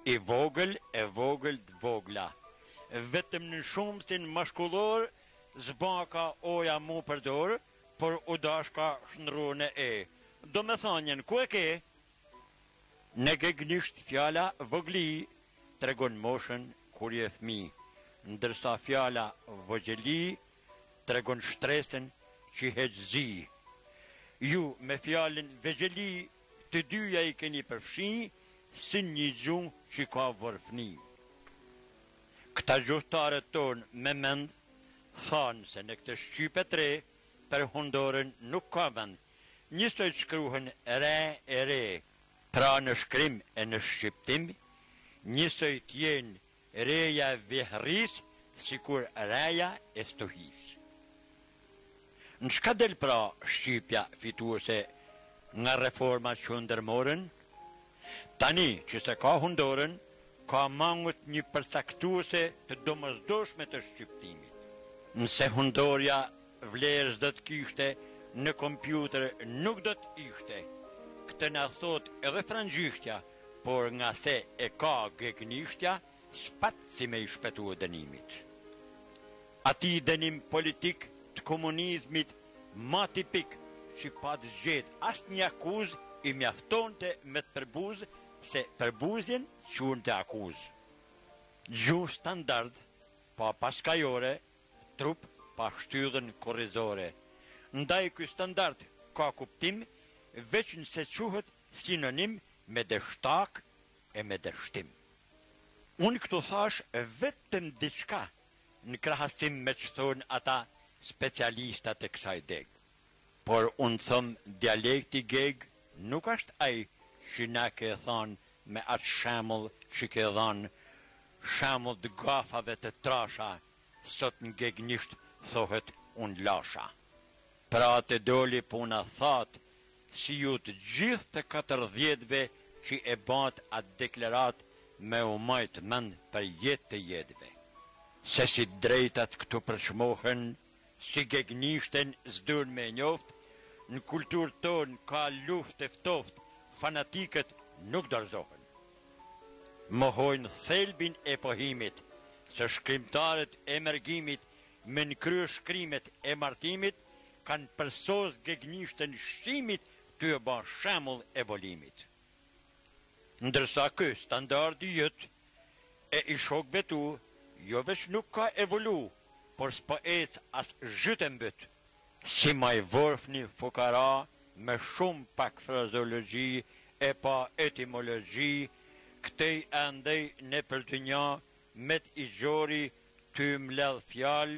I vogël e vogël të vogla. Vetëm në shumësin mashkullor, zbaka oja mu përdor, por u dashka shnrune e. Do me thonjen, ku e ke? Në gegnisht fjala vogli, tregon moshën kur je fmi, ndërsa fjala vogjeli, tregon shtresën që heqzi. Ju me fjalën vegjeli, të dyja I keni përfshi, si një gjuhë që ka vërfni. Këta gjuhtarët tonë me mend, thanë se në këtë shqype tre, për hundorën nuk ka vend. Njësoj shkruhen re e re, pra në shkrim e në shqiptim, njësoj t'jenë reja vihris, si kur reja e stuhis. Në shka del pra Shqipja fituese nga reformat që ndërmorën? Tani që se ka hundorën, ka mangut një përcaktuese të domosdoshme të shqiptimit. Nëse hundorja vlerës do të kishte, në kompjuter nuk do të ishte. Këtë na thot edhe frangjishtja, por nga se e ka gegnishtja, s'pat si me I shpetu e dënimit. Ati dënim politik të komunizmit ma tipik që pa të gjetë as një akuz I mjaftonte me të përbuz se përbuzjen quhen të akuz. Gjuhë standard, pa paskajore, trup pa shtyllën korrizore. Ndaj ky standard ka kuptim veç nëse quhet sinonim me dështak e me dështim. Unë këtu thash vetëm diçka në krahasim me që thonë ata specialistat e kësaj deg. Por unë thëmë dialekti geg nuk është ai që na ke thonë me atë shemull që ke dhanë, shemull të gafave të trasha, sot në gegnisht thohet unë lasha. Pra të doli puna thatë, si ju të gjithë të 40-ve që e bat atë deklarat me u majtë mend për jetë të jetëve. Se si drejtat këtu përshmohen, si gegnishten zdun me njoft, në kultur tonë ka luft e ftoft, fanatikët nuk dorëzohen. Mohojnë thelbin e pohimit, se shkrimtarët e mërgimit me në krye shkrimet e martimit, kanë përsos gegnishten shqimit të e ba shemull e volimit. Ndërsa kë standardi jëtë e I shokve tu, jo veç nuk ka evolu, por s'po ec as zhytë mbyt. Si maj vorfni fukara, me shumë pak frazeologji e pa etimologji, këtej andej në për të nja, me t'I gjori ty mledh fjal,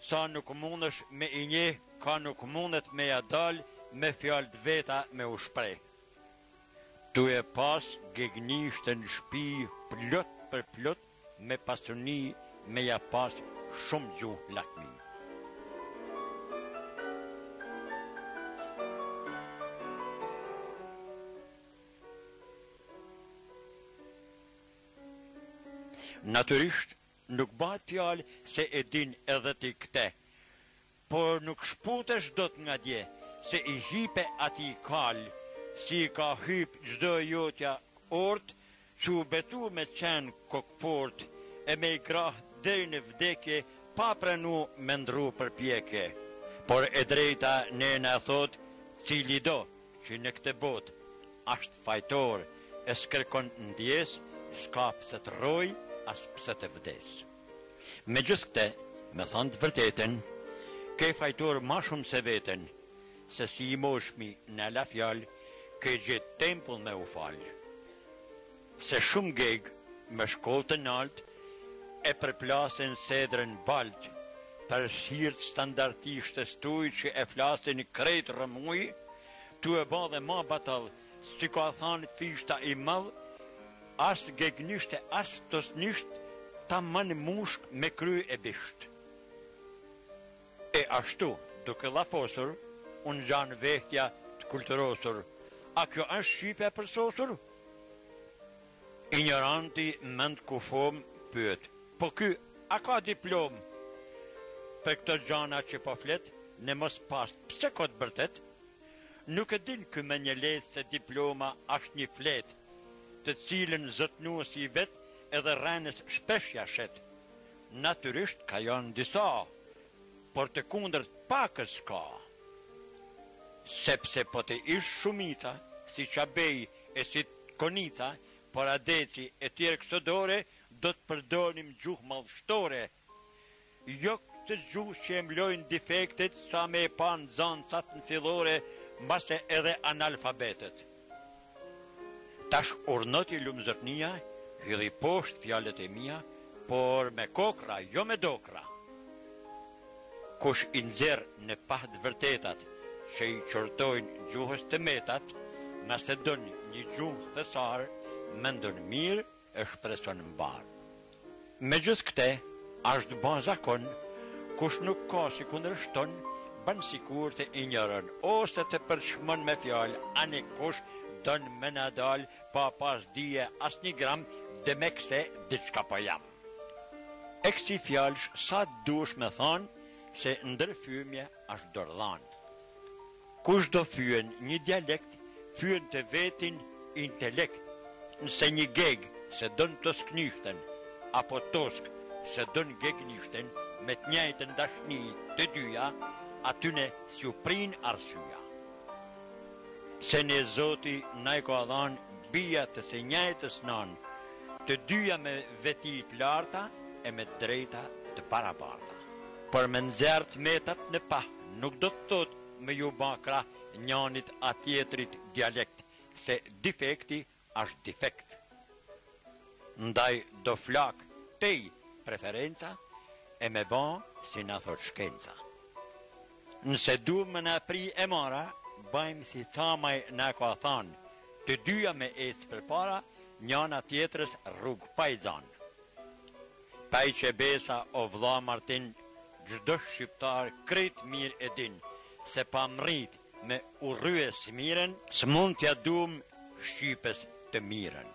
sa nuk mundesh me I nje, ka nuk mundet me ja dal, me fjal të veta me u shprej. Tu e pas gegnishtën shpi plot për plot, me pasuni me ja pas shumë gjuhë lakmi. Natyrisht, nuk bat fjalë se e din edhe ti këte, por nuk shputesh do të nga dje, se I hipe ati kalë, si ka hyp gjdo jotja ort, që u betu me qenë kokfort, e me I krah deri në vdekje, pa pranu me ndru për pjekje. Por e drejta ne në thot, cili do që në këtë bot, ashtë fajtor, e s'kërkon ndjes, s'ka pse të roj, as pse të vdes. Me gjithë këte, me thonë të vërtetën, ke fajtor ma shumë se veten, se si I moshmi në la fjallë, ke gjithë tempull me u falë. Se shumë geg, me shkollë të naltë, e përplasin sedrën baltë, për shirt standartishtë stuj që e flasin krejt rëmuj, tu e ba dhe ma batal, si ka thanë fishta I madh, as gegnishte, as tosnisht, ta manë mushk me kry e bisht. E ashtu, duke lafosur, unë gjanë vehtja të kulturosur, a kjo është Shqipja përsosur? Ignoranti mend kufom pyet, po ky, a ka diplom? Për këto gjana që po flet, ne mos pas, pse ka të bërtet? Nuk e din ky me një lesë se diploma është një flet, të cilën zotnuesi i vet edhe rrenës shpesh ja shet. Natyrisht ka janë disa, por të kundërt pakës ka. Sepse po të ish shumica, si Qabej e si Konica, por Adeci e tjerë kësodore, do të përdonim gjuhë madhështore. Jo këtë gjuhë që e mlojnë defektet, sa me e panë zancat në fillore, mbase edhe analfabetet. Tash urnoti lumëzërnia, hylli poshtë fjalët e mia, por me kokra, jo me dokra. Kush i nxjerr në pahtë vërtetat, që i qortojnë gjuhës të metat, nëse don një gjuhë thesar, mendon mirë e shpreson mbar. Megjithë këte, është bën zakon, kush nuk ka si kundërshton, bën sikur të injoron, ose të përshmon me fjalë, ani kush don me na dal, pa pas dije as një gram, dhe me kse diçka po jam. E kësi fjalësh, sa dush me thonë, se ndërfyemje është dordhan. Kush do fyen një dialekt, fyen të vetin intelekt, nëse një geg se don të sknyshten, apo tosk se don gegnyshten, me të njëjtën dashni të dyja, atyne s'ju prin arsyeja. Se ne Zoti na i ka dhënë bija të së njëjtës nan, të dyja me veti të larta e me drejta të barabarta. Por me nxjerr të metat në pah, nuk do të thot me ju bakra njanit a tjetrit dialekt, se defekti është defekt. Ndaj do flak tej preferenca e me ban si na thot shkenca. Nëse du me na pri e mara, bajmë si thamaj na ka thanë, të dyja me ecë për para, njana tjetrës rrug pa i zanë. Paj që besa o vlla Martin, gjdo shqiptar krejt mirë e din, se pa mrit me urryes miren, s'mund t'ja dum shqipes të miren.